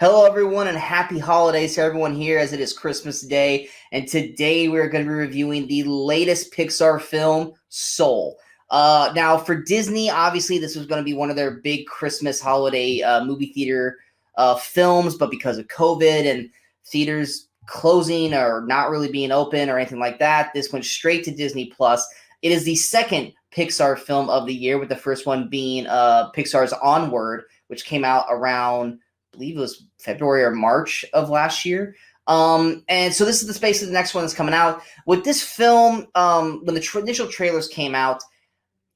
Hello, everyone, and happy holidays to everyone here as it is Christmas Day. And today we're going to be reviewing the latest Pixar film, Soul. Now, for Disney, obviously, this was going to be one of their big Christmas holiday movie theater films, but because of COVID and theaters closing or not really being open or anything like that, this went straight to Disney Plus. It is the second Pixar film of the year, with the first one being Pixar's Onward, which came out around, I believe it was February or March of last year. And so this is the space of the next one that's coming out. With this film, when the initial trailers came out,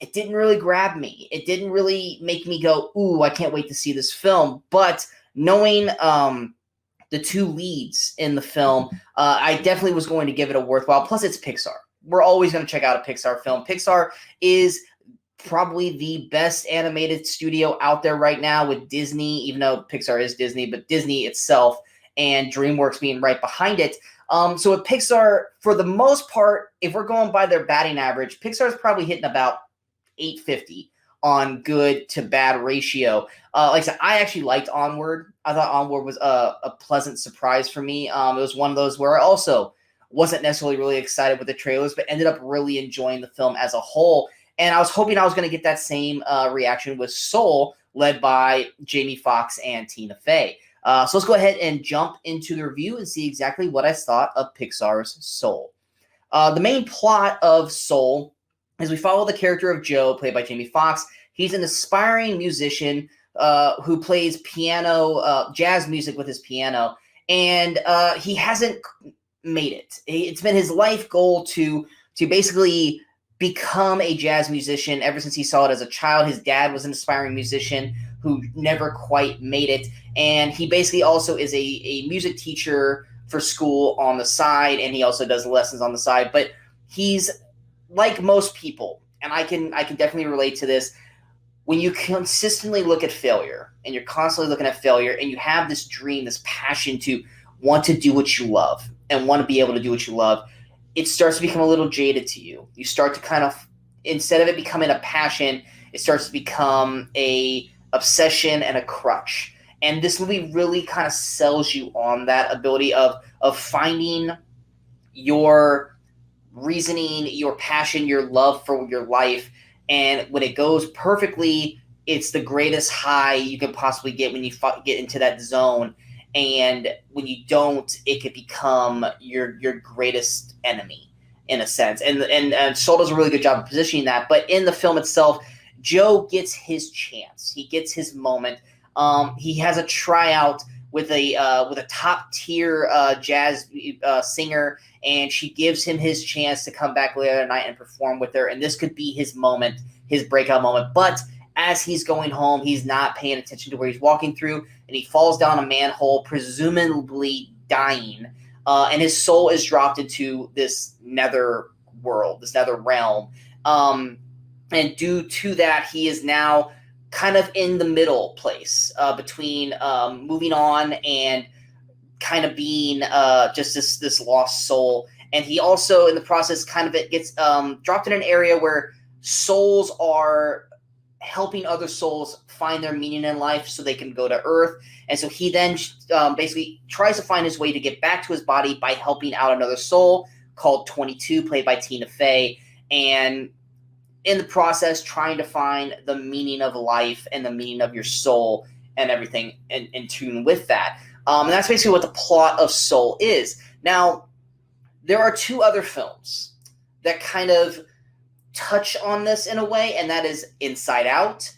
it didn't really grab me. It didn't really make me go, ooh, I can't wait to see this film. But knowing the two leads in the film, I definitely was going to give it a worthwhile. Plus, it's Pixar. We're always going to check out a Pixar film. Pixar is probably the best animated studio out there right now, with Disney, even though Pixar is Disney, but Disney itself and DreamWorks being right behind it. So with Pixar, for the most part, if we're going by their batting average, Pixar is probably hitting about 850 on good to bad ratio. Like I said, I actually liked Onward. I thought Onward was a pleasant surprise for me. It was one of those where I also wasn't necessarily really excited with the trailers, but ended up really enjoying the film as a whole. And I was hoping I was going to get that same reaction with Soul, led by Jamie Foxx and Tina Fey. So let's go ahead and jump into the review and see exactly what I thought of Pixar's Soul. The main plot of Soul is we follow the character of Joe, played by Jamie Foxx. He's an aspiring musician who plays piano, jazz music with his piano, and he hasn't made it. It's been his life goal to basically become a jazz musician ever since he saw it as a child. His dad was an aspiring musician who never quite made it, and he basically also is a music teacher for school on the side, and he also does lessons on the side. But he's like most people, and I can definitely relate to this. When you consistently look at failure, and you're constantly looking at failure, and you have this dream, this passion to want to do what you love and want to be able to do what you love, it starts to become a little jaded to you. You start to kind of, instead of it becoming a passion, it starts to become a obsession and a crutch. And this movie really kind of sells you on that ability of finding your reasoning, your passion, your love for your life. And when it goes perfectly, it's the greatest high you can possibly get when you get into that zone. And when you don't, it could become your greatest enemy, in a sense. And Soul does a really good job of positioning that. But in the film itself, Joe gets his chance. He gets his moment. He has a tryout with a top tier jazz singer, and she gives him his chance to come back later that night and perform with her. And this could be his moment, his breakout moment. But as he's going home, he's not paying attention to where he's walking through, and he falls down a manhole, presumably dying, and his soul is dropped into this nether world, this nether realm. And due to that, he is now kind of in the middle place between moving on and kind of being just this lost soul. And he also, in the process, kind of gets dropped in an area where souls are helping other souls find their meaning in life so they can go to Earth. And so he then basically tries to find his way to get back to his body by helping out another soul called 22, played by Tina Fey. And in the process, trying to find the meaning of life and the meaning of your soul and everything in tune with that. And that's basically what the plot of Soul is. Now, there are two other films that kind of touch on this in a way, and that is Inside Out,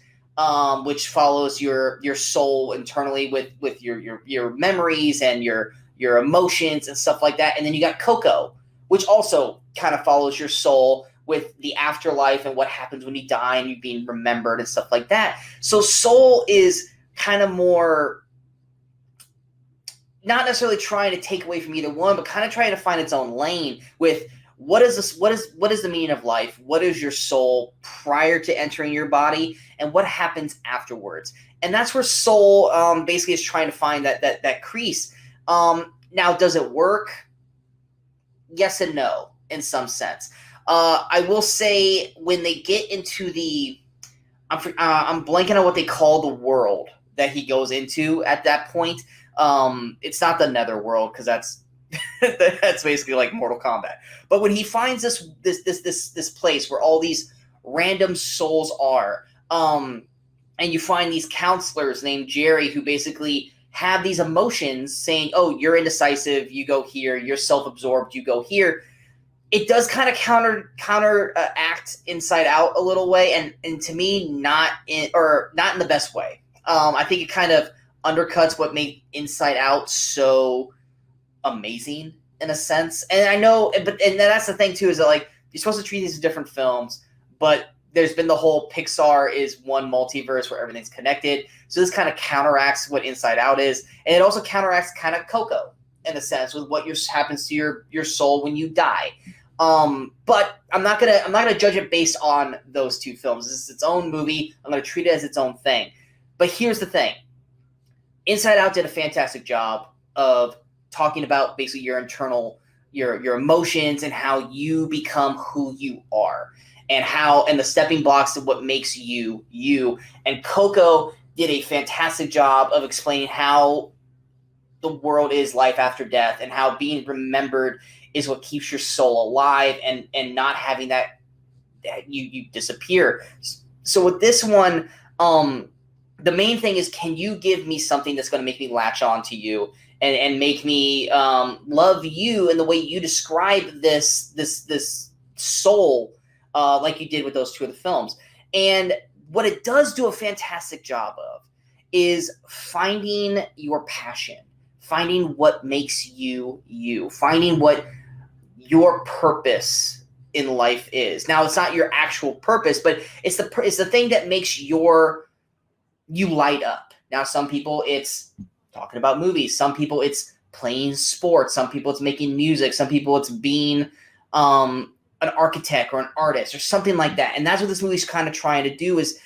which follows your soul internally with your memories and your emotions and stuff like that. And then you got Coco, which also kind of follows your soul with the afterlife and what happens when you die and you're being remembered and stuff like that. So Soul is kind of more not necessarily trying to take away from either one, but kind of trying to find its own lane with what is the meaning of life? What is your soul prior to entering your body, and what happens afterwards? And that's where Soul basically is trying to find that crease. Now, does it work? Yes and no, in some sense. I will say when they get into the, I'm blanking on what they call the world that he goes into at that point. It's not the netherworld, because that's that's basically like Mortal Kombat. But when he finds this place where all these random souls are, and you find these counselors named Jerry who basically have these emotions saying, oh, you're indecisive, you go here, you're self-absorbed, you go here. It does kind of counteract Inside Out a little way, and to me, not in the best way. I think it kind of undercuts what made Inside Out so amazing in a sense. And I know, but that's the thing too, is that like you're supposed to treat these as different films, but there's been the whole Pixar is one multiverse where everything's connected. So this kind of counteracts what Inside Out is, and it also counteracts kind of Coco in a sense with what happens to your soul when you die. But I'm not gonna judge it based on those two films. This is its own movie. I'm gonna treat it as its own thing. But here's the thing: Inside Out did a fantastic job of talking about basically your internal, your emotions and how you become who you are, and the stepping blocks of what makes you you. And Coco did a fantastic job of explaining how the world is life after death, and how being remembered is what keeps your soul alive, and not having that you disappear. So with this one, the main thing is, can you give me something that's going to make me latch on to you and make me love you in the way you describe this soul, like you did with those two of the films. And what it does do a fantastic job of is finding your passion, finding what makes you you, finding what your purpose in life is. Now, it's not your actual purpose, but it's the thing that makes you light up. Now, some people it's talking about movies, some people it's playing sports, some people it's making music, some people it's being an architect or an artist or something like that. And that's what this movie's kind of trying to do, is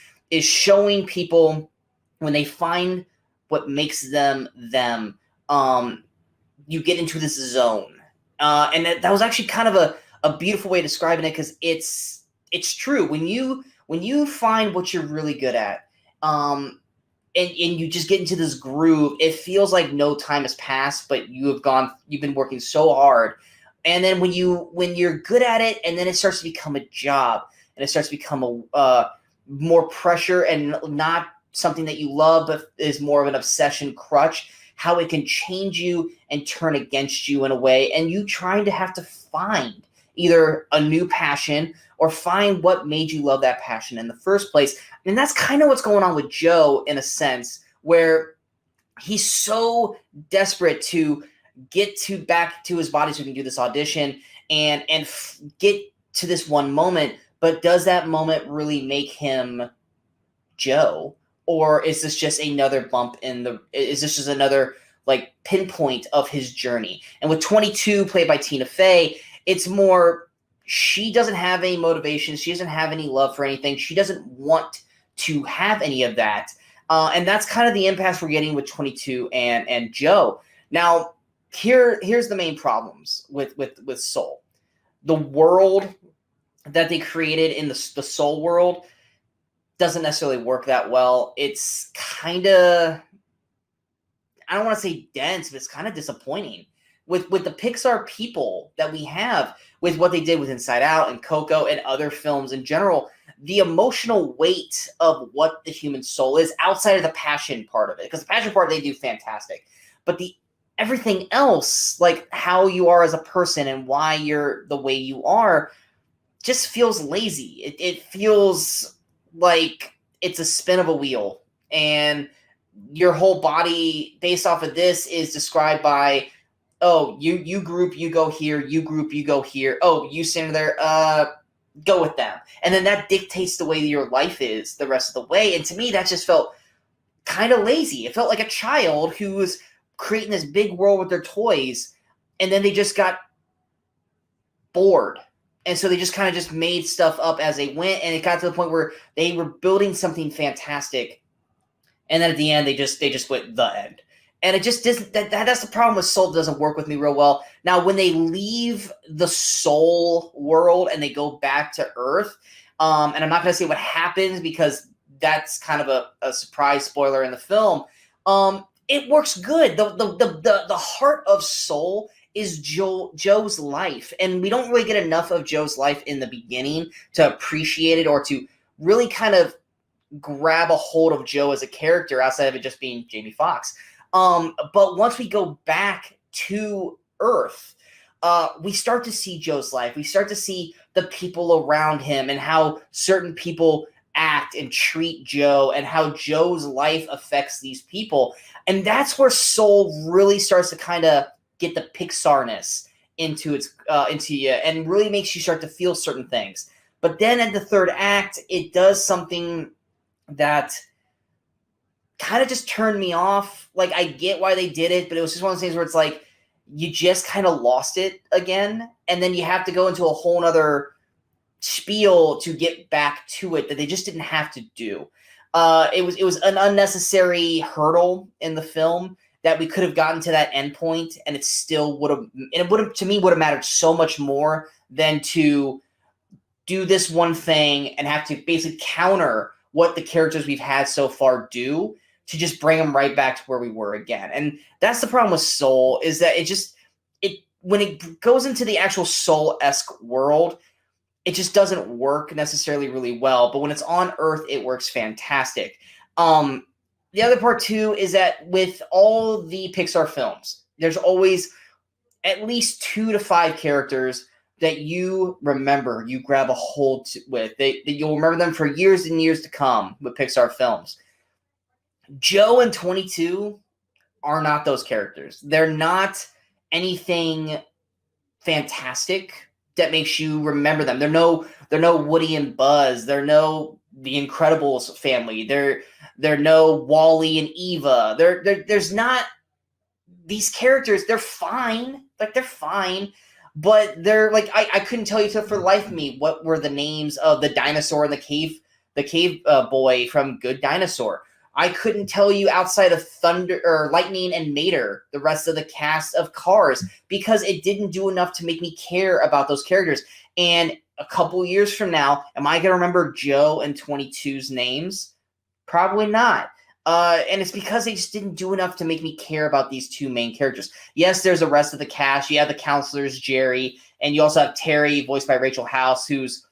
showing people when they find what makes them them, you get into this zone. And that was actually kind of a beautiful way of describing it, because it's true. When you find what you're really good at, and you just get into this groove, it feels like no time has passed, but you've been working so hard. And then when you're good at it, and then it starts to become a job, and it starts to become a more pressure, and not something that you love, but is more of an obsession crutch, how it can change you and turn against you in a way, and you trying to have to find either a new passion or find what made you love that passion in the first place. And that's kind of what's going on with Joe, in a sense, where he's so desperate to get back to his body so he can do this audition and get to this one moment. But does that moment really make him Joe? Or is this just another bump is this just another like pinpoint of his journey? And with 22, played by Tina Fey, it's more, she doesn't have any motivation. She doesn't have any love for anything. She doesn't want to have any of that. And that's kind of the impasse we're getting with 22 and Joe. Now, here's the main problems with Soul. The world that they created in the Soul world doesn't necessarily work that well. It's kind of, I don't want to say dense, but it's kind of disappointing. With the Pixar people that we have, with what they did with Inside Out and Coco and other films in general, the emotional weight of what the human soul is, outside of the passion part of it, because the passion part they do fantastic, but everything else, like how you are as a person and why you're the way you are, just feels lazy. It feels like it's a spin of a wheel, and your whole body based off of this is described by, oh, you group, you go here, you group, you go here, oh, you stand there, go with them. And then that dictates the way your life is the rest of the way. And to me, that just felt kind of lazy. It felt like a child who was creating this big world with their toys, and then they just got bored. And so they just kind of just made stuff up as they went, and it got to the point where they were building something fantastic, and then at the end they just went the end. And it just doesn't. That's the problem with Soul. It doesn't work with me real well. Now, when they leave the Soul world and they go back to Earth, and I'm not going to say what happens, because that's kind of a surprise spoiler in the film. It works good. The heart of Soul is Joe's life, and we don't really get enough of Joe's life in the beginning to appreciate it or to really kind of grab a hold of Joe as a character outside of it just being Jamie Foxx. But once we go back to Earth, we start to see Joe's life. We start to see the people around him and how certain people act and treat Joe and how Joe's life affects these people. And that's where Soul really starts to kind of get the Pixar-ness into you and really makes you start to feel certain things. But then at the third act, it does something that kind of just turned me off. Like, I get why they did it, but it was just one of those things where it's like, you just kind of lost it again. And then you have to go into a whole nother spiel to get back to it that they just didn't have to do. It was an unnecessary hurdle in the film that we could have gotten to that end point, and it still would have, to me, would have mattered so much more than to do this one thing and have to basically counter what the characters we've had so far do to just bring them right back to where we were again. And that's the problem with Soul, is that when it goes into the actual Soul-esque world, it just doesn't work necessarily really well. But when it's on Earth, it works fantastic. The other part too is that with all the Pixar films, there's always at least 2 to 5 characters that you remember, you grab a hold with, that you'll remember them for years and years to come with Pixar films. Joe and 22 are not those characters. They're not anything fantastic that makes you remember them. They're no Woody and Buzz. They're no The Incredibles family. They're no Wally and Eva. There's not these characters. They're fine. Like, they're fine. But they're like, I couldn't tell you for the life of me what were the names of the dinosaur and the cave boy from Good Dinosaur. I couldn't tell you outside of Thunder or Lightning and Mater the rest of the cast of Cars, because it didn't do enough to make me care about those characters. And a couple years from now, am I going to remember Joe and 22's names? Probably not. And it's because they just didn't do enough to make me care about these 2 main characters. Yes, there's the rest of the cast. You have the counselors, Jerry, and you also have Terry, voiced by Rachel House, who's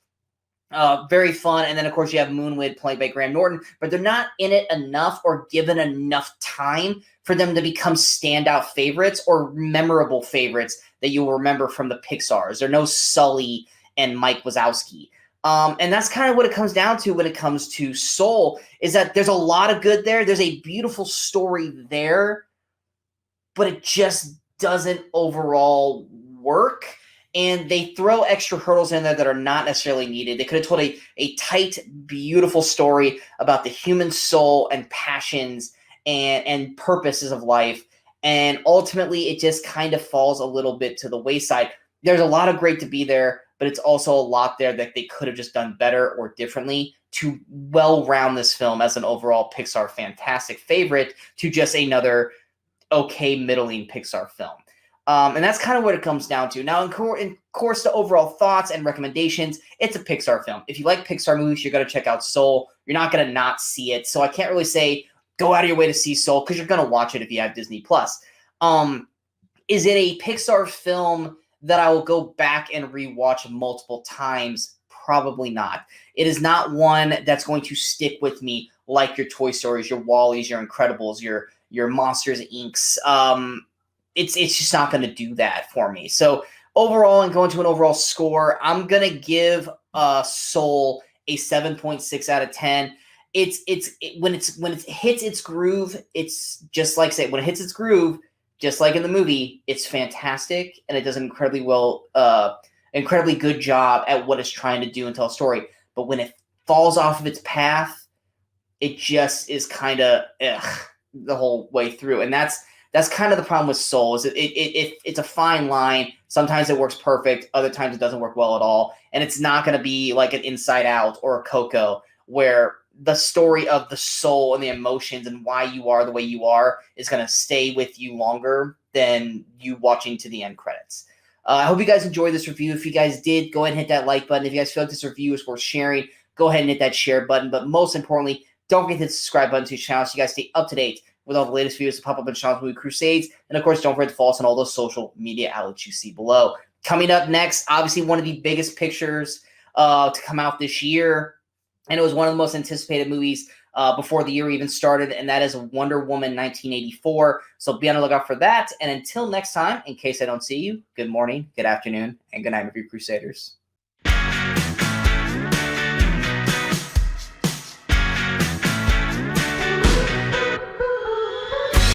very fun. And then, of course, you have Moonwood, played by Graham Norton. But they're not in it enough or given enough time for them to become standout favorites or memorable favorites that you'll remember from the Pixars. There are no Sully and Mike Wazowski. And that's kind of what it comes down to when it comes to Soul, is that there's a lot of good there. There's a beautiful story there, but it just doesn't overall work. And they throw extra hurdles in there that are not necessarily needed. They could have told a tight, beautiful story about the human soul and passions and purposes of life. And ultimately, it just kind of falls a little bit to the wayside. There's a lot of great to be there, but it's also a lot there that they could have just done better or differently to well-round this film as an overall Pixar fantastic favorite to just another okay middling Pixar film. And that's kind of what it comes down to. Now, in course to overall thoughts and recommendations, it's a Pixar film. If you like Pixar movies, you're going to check out Soul. You're not going to not see it. So I can't really say go out of your way to see Soul, because you're going to watch it if you have Disney+. Is it a Pixar film that I will go back and rewatch multiple times? Probably not. It is not one that's going to stick with me like your Toy Stories, your Wall-E's, your Incredibles, your Monsters, Incs. It's just not going to do that for me. So overall, and going to an overall score, I'm going to give Soul a 7.6 out of 10. When it hits its groove, it's just like when it hits its groove, just like in the movie, it's fantastic, and it does an incredibly good job at what it's trying to do and tell a story. But when it falls off of its path, it just is kind of the whole way through. And that's kind of the problem with Soul, is it's a fine line. Sometimes it works perfect, other times it doesn't work well at all. And it's not going to be like an Inside Out or a Coco, where the story of the soul and the emotions and why you are the way you are is going to stay with you longer than you watching to the end credits. I hope you guys enjoyed this review. If you guys did, go ahead and hit that like button. If you guys feel like this review is worth sharing, go ahead and hit that share button. But most importantly, Don't forget to hit the subscribe button to the channel so you guys stay up to date with all the latest videos that pop up on Sean's Movie Crusades. And of course, don't forget to follow us on all those social media outlets you see below. Coming up next, obviously one of the biggest pictures to come out this year, and it was one of the most anticipated movies before the year even started, and that is Wonder Woman 1984. So be on the lookout for that. And until next time, in case I don't see you, good morning, good afternoon, and good night, Movie Crusaders.